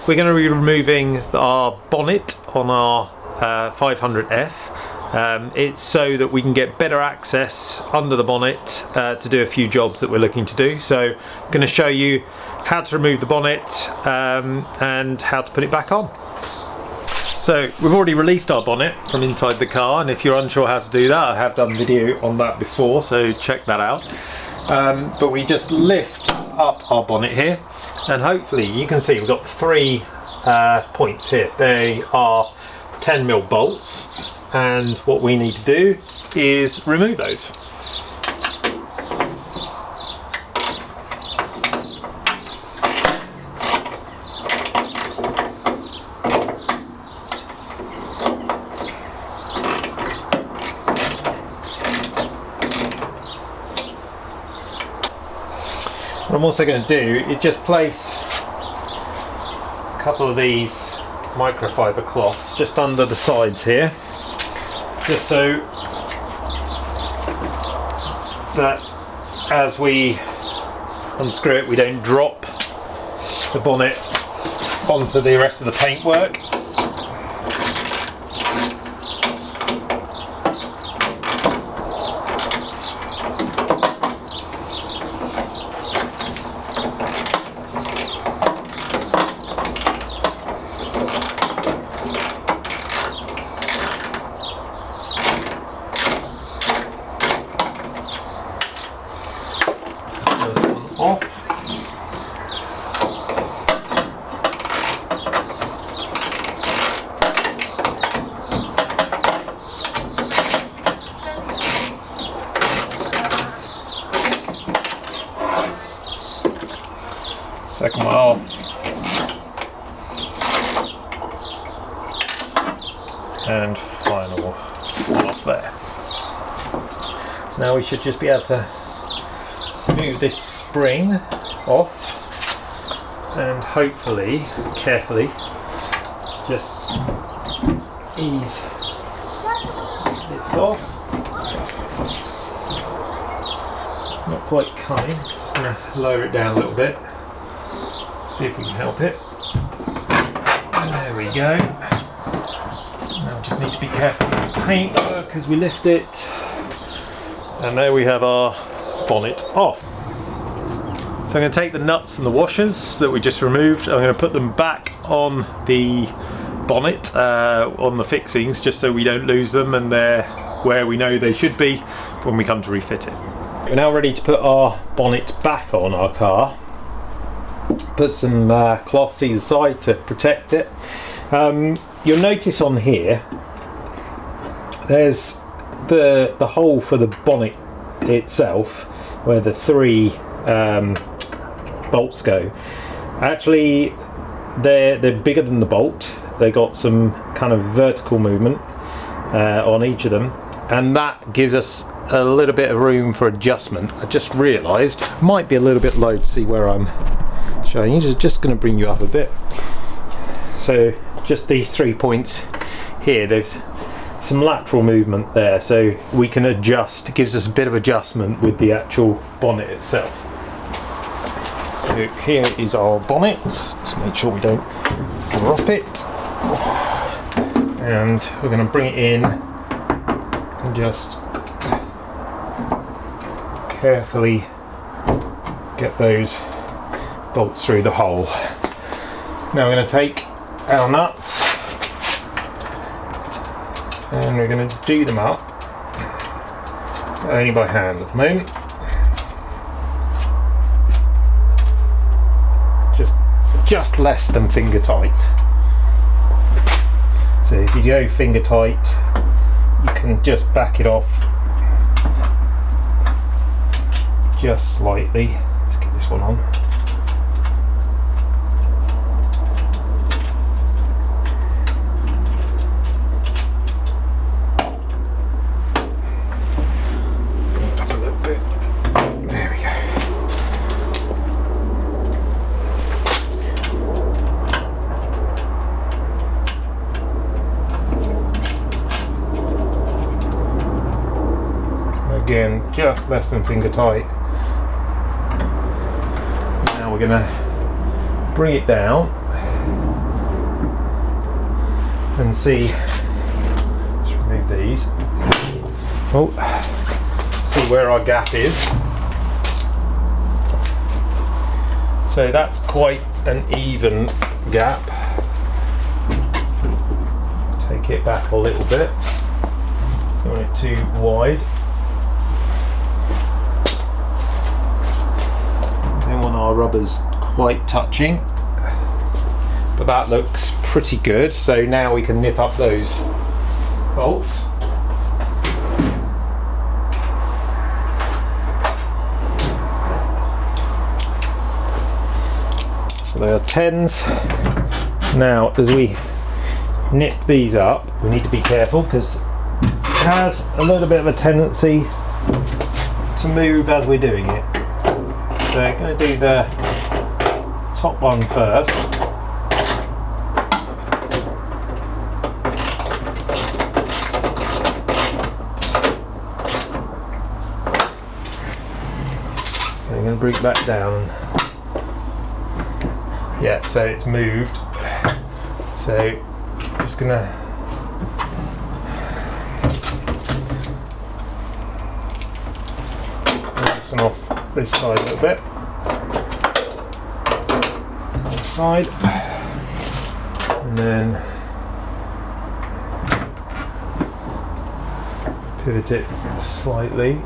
we're going to be removing our bonnet on our 500F. It's so that we can get better access under the bonnet to do a few jobs that we're looking to do. So I'm going to show you how to remove the bonnet and how to put it back on. So we've already released our bonnet from inside the car, and if you're unsure how to do that, I have done a video on that before, so check that out. But we just lift up our bonnet here, and hopefully you can see we've got 3 points here. They are 10mm bolts, and what we need to do is remove those. What I'm also going to do is just place a couple of these microfiber cloths just under the sides here, just so that as we unscrew it we don't drop the bonnet onto the rest of the paintwork. Off. Second one off. And final one off there. So now we should just be able to move this spring off and hopefully, carefully, just ease this off. It's not quite coming, just going to lower it down a little bit, see if we can help it. And there we go. Now we just need to be careful with the paintwork as we lift it. And there we have our bonnet off. So I'm going to take the nuts and the washers that we just removed, I'm going to put them back on the bonnet, on the fixings, just so we don't lose them and they're where we know they should be when we come to refit it. We're now ready to put our bonnet back on our car. Put some cloths either side to protect it. You'll notice on here there's the hole for the bonnet itself where the 3 bolts go. Actually they're bigger than the bolt. They got some kind of vertical movement on each of them, and that gives us a little bit of room for adjustment. I just realised it might be a little bit low to see where I'm showing you. Just going to bring you up a bit. So just these 3 points here, there's some lateral movement there, so we can adjust. It gives us a bit of adjustment with the actual bonnet itself. So here is our bonnet, just make sure we don't drop it, and we're going to bring it in and just carefully get those bolts through the hole. Now we're going to take our nuts and we're going to do them up, only by hand at the moment. Just less than finger tight. So if you go finger tight, you can just back it off just slightly. Let's get this one on. Up a little bit. There we go. Again, just less than finger tight. Now we're going to bring it down and see. Let's remove these. Oh, see where our gap is. So that's quite an even gap. Take it back a little bit. Don't want it too wide. Don't want our rubbers quite touching. But that looks pretty good. So now we can nip up those bolts. So they are 10s. Now, as we nip these up, we need to be careful because it has a little bit of a tendency to move as we're doing it. So I'm going to do the top one first. So I'm going to bring that down. Yeah, so it's moved. So I'm just gonna loosen off this side a little bit. This side, and then pivot it slightly.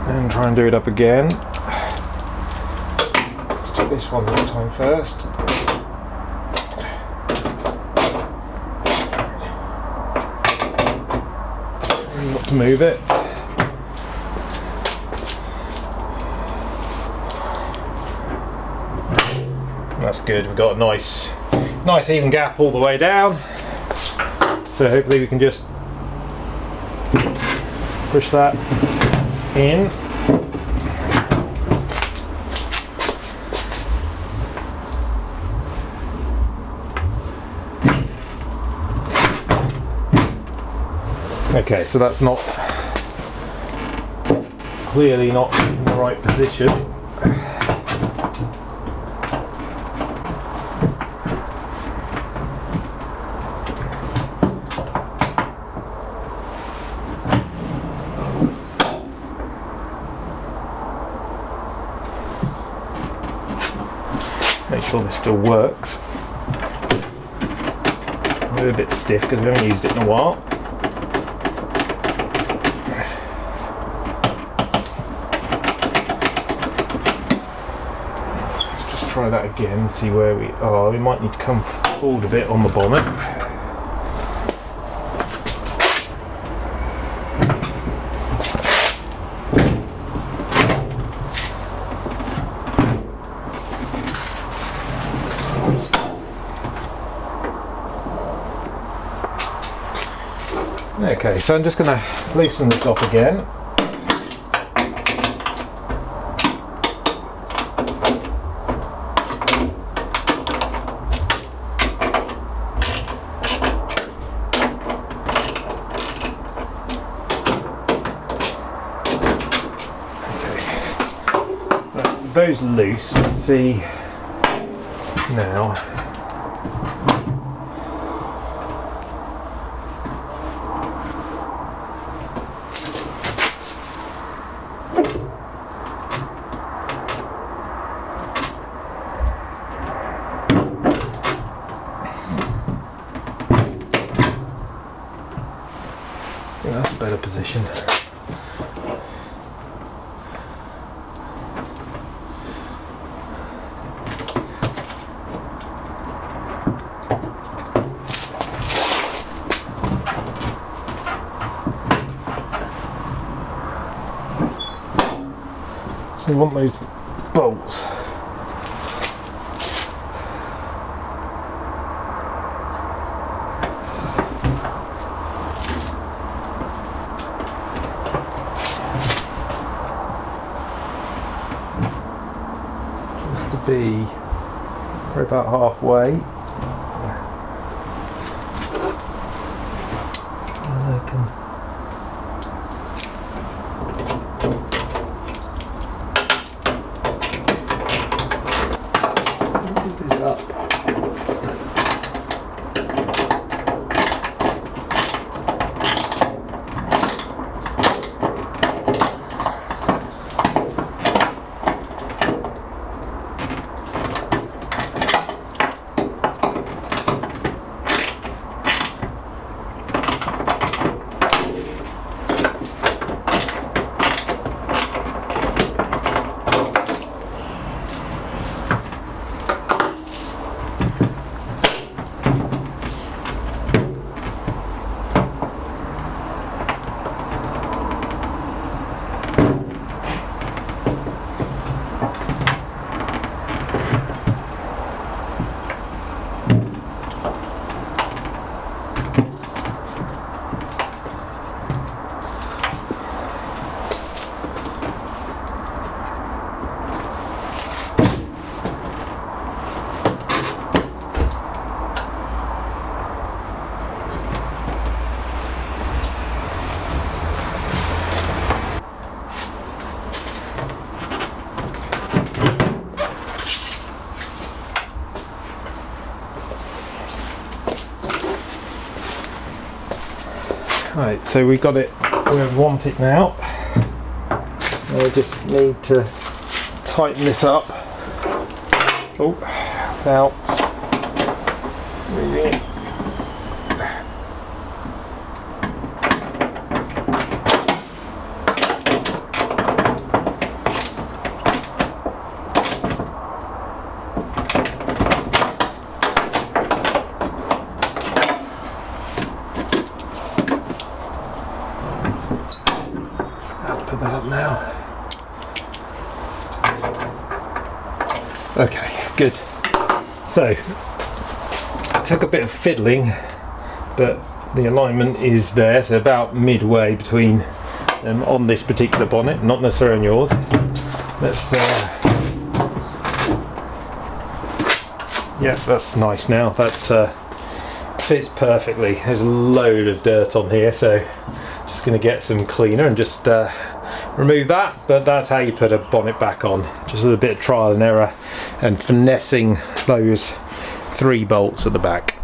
And try and do it up again. Let's do this one this time first. Not to move it. That's good. We've got a nice even gap all the way down. So hopefully we can just push that in. Okay, so that's not clearly not in the right position. Make sure this still works. We're a bit stiff because we haven't used it in a while. Let's just try that again and see where we are. We might need to come forward a bit on the bonnet. Okay, so I'm just going to loosen this off again. Okay, those loose. Let's see now. That's a better position. So we want those bolts. Be probably about halfway, and I can so we've got it where we want it now. I just need to tighten this up. Oh, without moving it. Put that up now. Okay, good. So, it took a bit of fiddling, but the alignment is there, so about midway between them on this particular bonnet, not necessarily on yours. Let's, yeah, that's nice now. That fits perfectly. There's a load of dirt on here, so just going to get some cleaner and just remove that, but that's how you put a bonnet back on. Just with a bit of trial and error and finessing those 3 bolts at the back.